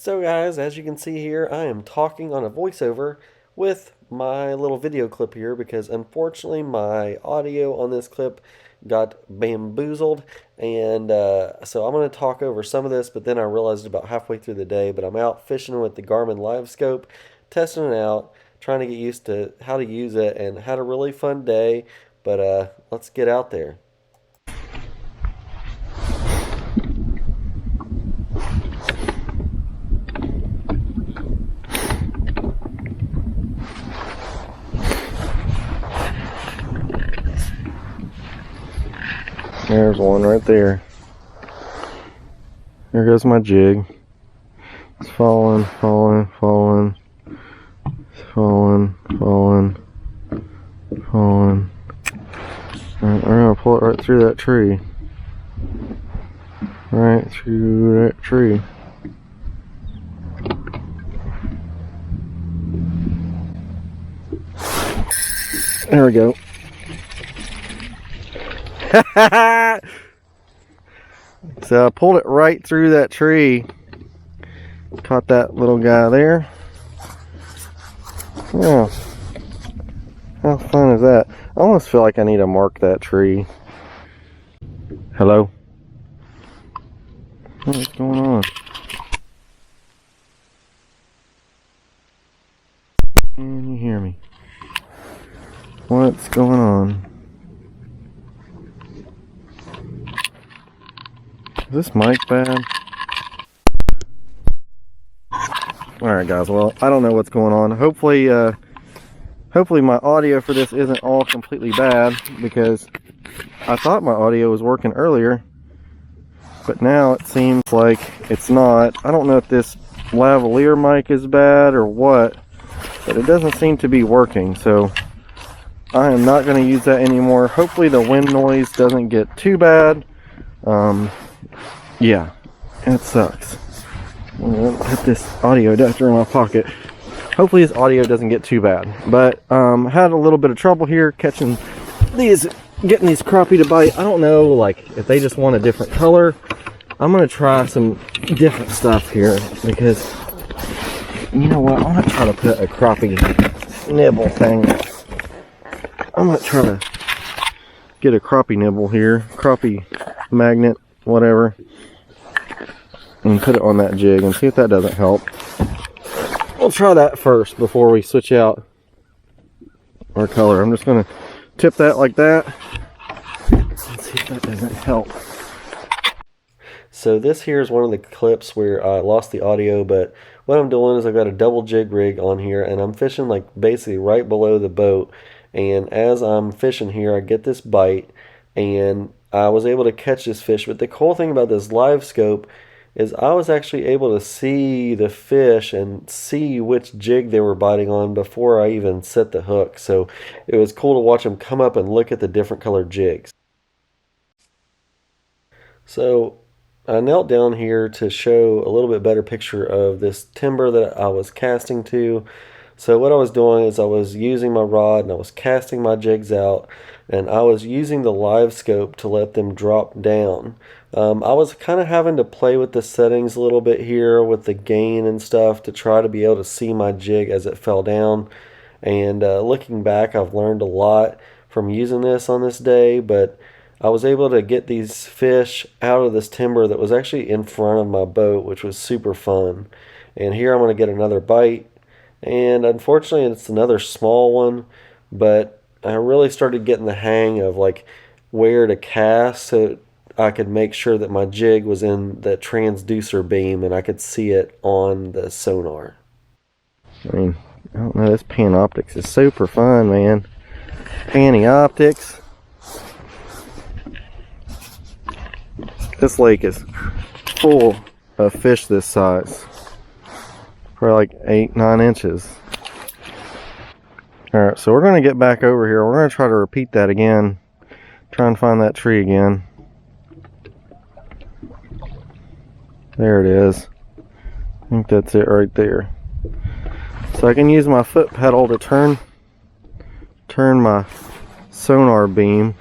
So guys, as you can see here, I am talking on a voiceover with my little video clip here because unfortunately my audio on this clip got bamboozled, and so I'm going to talk over some of this, but then I realized about halfway through the day, but I'm out fishing with the GARMIN LIVESCOPE, testing it out, trying to get used to how to use it, and had a really fun day, but let's get out there. There's one right there. There goes my jig. It's falling, falling, falling, falling, falling, falling. Alright, we're gonna pull it right through that tree. Right through that tree. There we go. So I pulled it right through that tree. Caught that little guy there. Yeah. How fun is that? I almost feel like I need to mark that tree. Hello? What's going on? Can you hear me? What's going on? Is this mic bad? Alright guys, well, I don't know what's going on. Hopefully my audio for this isn't all completely bad, because I thought my audio was working earlier, but now it seems like it's not. I don't know if this lavalier mic is bad or what, but it doesn't seem to be working, so I am not going to use that anymore. Hopefully the wind noise doesn't get too bad. Yeah, it sucks. I'm gonna put this audio adapter in my pocket. Hopefully this audio doesn't get too bad. But had a little bit of trouble here getting these crappie to bite. I don't know, like, if they just want a different color. I'm gonna try some different stuff here, because you know what? I'm gonna try to put a crappie nibble thing. I'm gonna try to get a crappie nibble here, crappie magnet, whatever, and put it on that jig and see if that doesn't help. We'll try that first before we switch out our color. I'm just going to tip that like that and see if that doesn't help. So this here is one of the clips where I lost the audio, but what I'm doing is I've got a double jig rig on here, and I'm fishing like basically right below the boat, and as I'm fishing here I get this bite, and I was able to catch this fish. But the cool thing about this live scope is I was actually able to see the fish and see which jig they were biting on before I even set the hook. So it was cool to watch them come up and look at the different colored jigs. So I knelt down here to show a little bit better picture of this timber that I was casting to. So what I was doing is I was using my rod and I was casting my jigs out, and I was using the live scope to let them drop down. I was kind of having to play with the settings a little bit here with the gain and stuff to try to be able to see my jig as it fell down. And looking back, I've learned a lot from using this on this day, but I was able to get these fish out of this timber that was actually in front of my boat, which was super fun. And here I'm going to get another bite. And unfortunately it's another small one, but I really started getting the hang of like where to cast so I could make sure that my jig was in the transducer beam and I could see it on the sonar. I mean, I don't know, this Panoptics is super fun, man. Panny optics. This lake is full of fish this size. Probably like 8-9 inches. Alright, so we're going to get back over here. We're going to try to repeat that again. Try and find that tree again. There it is. I think that's it right there. So I can use my foot pedal to turn my sonar beam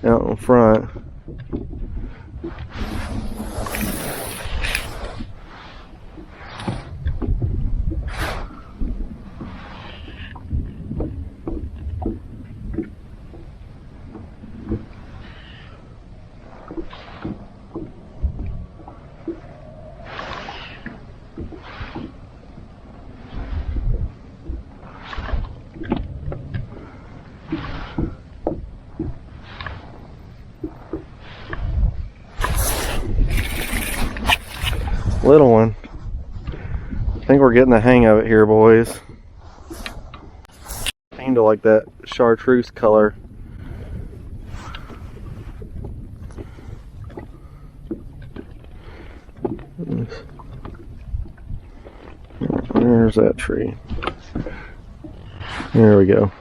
out in front. little one. I think we're getting the hang of it here, boys. Seem to like that chartreuse color. There's that tree. There we go.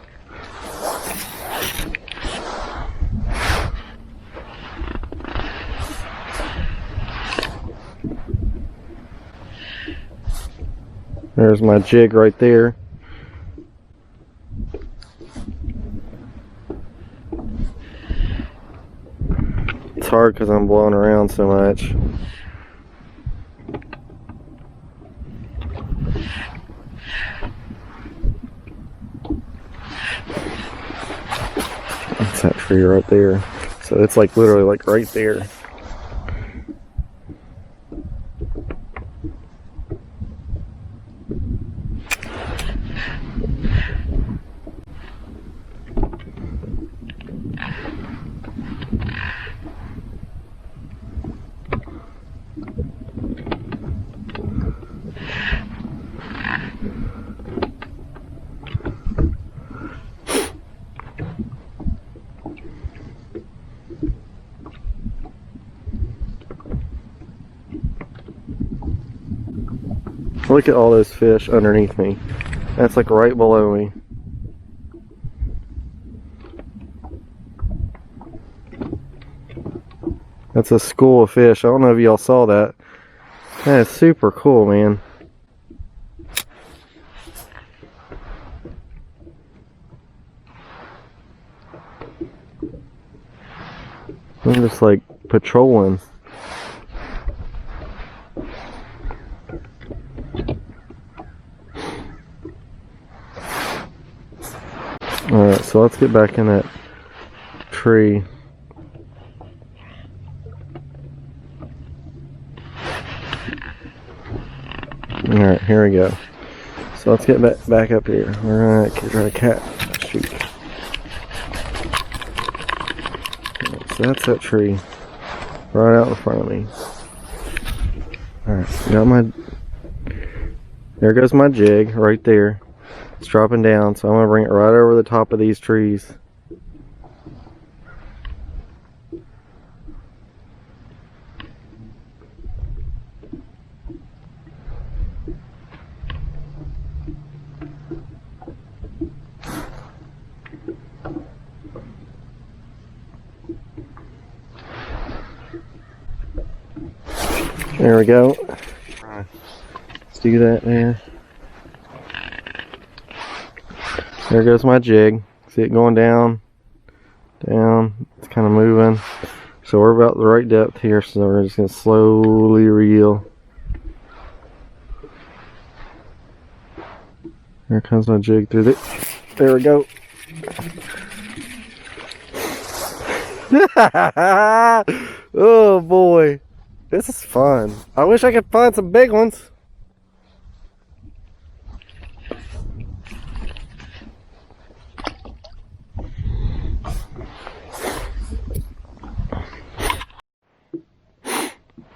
There's my jig right there. It's hard because I'm blowing around so much. That's that tree right there. So it's like literally like right there. Look at all those fish underneath me. That's like right below me. That's a school of fish. I don't know if y'all saw that. That is super cool, man. I'm just like patrolling. Alright, so let's get back in that tree. Alright, here we go. So let's get back up here. We're gonna try to shoot. So that's that tree right out in front of me. Alright, there goes my jig right there. It's dropping down, so I'm gonna bring it right over the top of these trees. There we go. Let's do that there. There goes my jig. See it going down, down. It's kind of moving. So we're about the right depth here, so we're just going to slowly reel. Here comes my jig through it. There we go. Oh boy. This is fun. I wish I could find some big ones.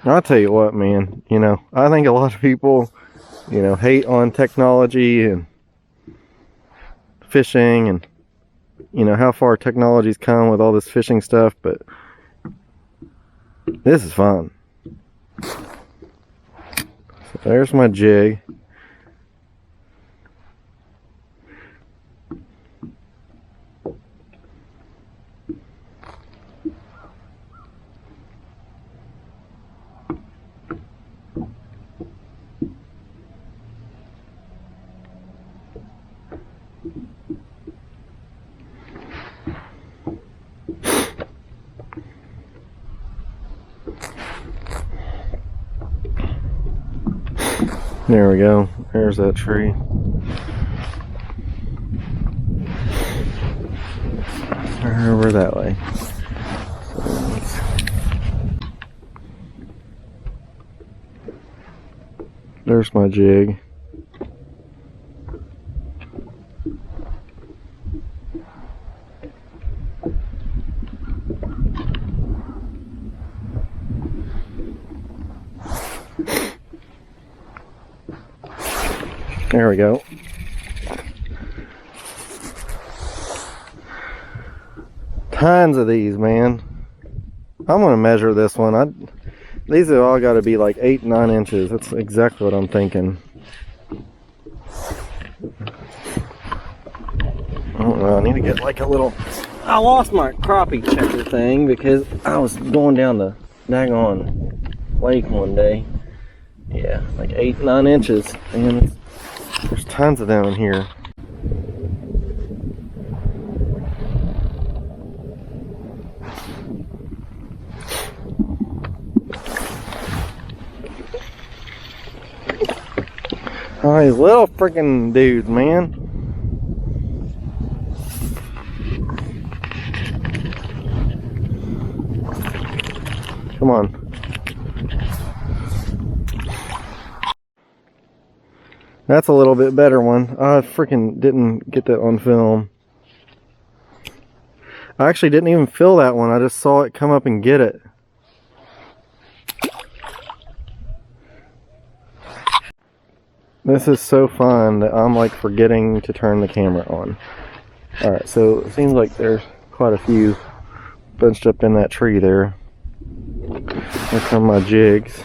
I'll tell you what, man, you know, I think a lot of people, you know, hate on technology and fishing and, you know, how far technology's come with all this fishing stuff, but this is fun. So there's my jig. There we go. There's that tree. Over that way. There's my jig. There we go. Tons of these, man. I'm gonna measure this one. These have all got to be like 8-9 inches. That's exactly what I'm thinking. I don't know. I need to get like a little. I lost my crappie checker thing because I was going down the daggone lake one day. Yeah, like 8-9 inches, and there's tons of them in here. Oh, these little freaking dudes, man. Come on. That's a little bit better one. I freaking didn't get that on film. I actually didn't even fill that one. I just saw it come up and get it. This is so fun that I'm like forgetting to turn the camera on. Alright, so it seems like there's quite a few bunched up in that tree there. Here come my jigs.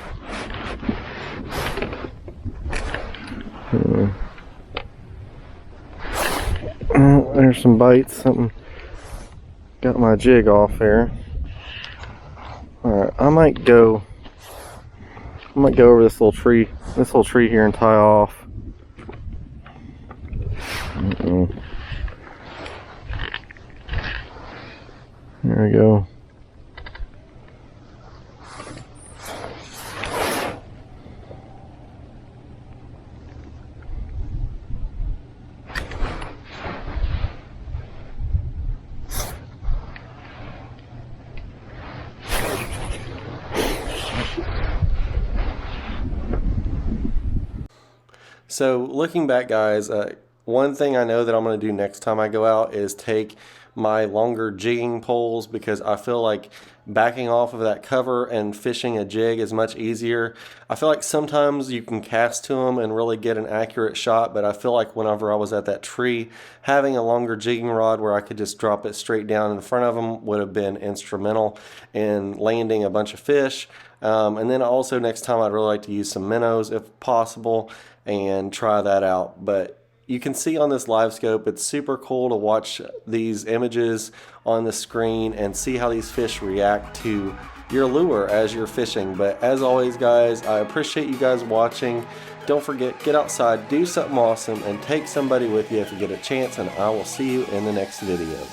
There's some bites. Something got my jig off there. Alright, I might go over this little tree here and tie off. There we go. So looking back, guys, one thing I know that I'm going to do next time I go out is take my longer jigging poles, because I feel like backing off of that cover and fishing a jig is much easier. I feel like sometimes you can cast to them and really get an accurate shot, but I feel like whenever I was at that tree, having a longer jigging rod where I could just drop it straight down in front of them would have been instrumental in landing a bunch of fish. And then also next time I'd really like to use some minnows if possible and try that out. But you can see on this live scope, it's super cool to watch these images on the screen and see how these fish react to your lure as you're fishing. But as always, guys, I appreciate you guys watching. Don't forget, get outside, do something awesome, and take somebody with you if you get a chance, and I will see you in the next video.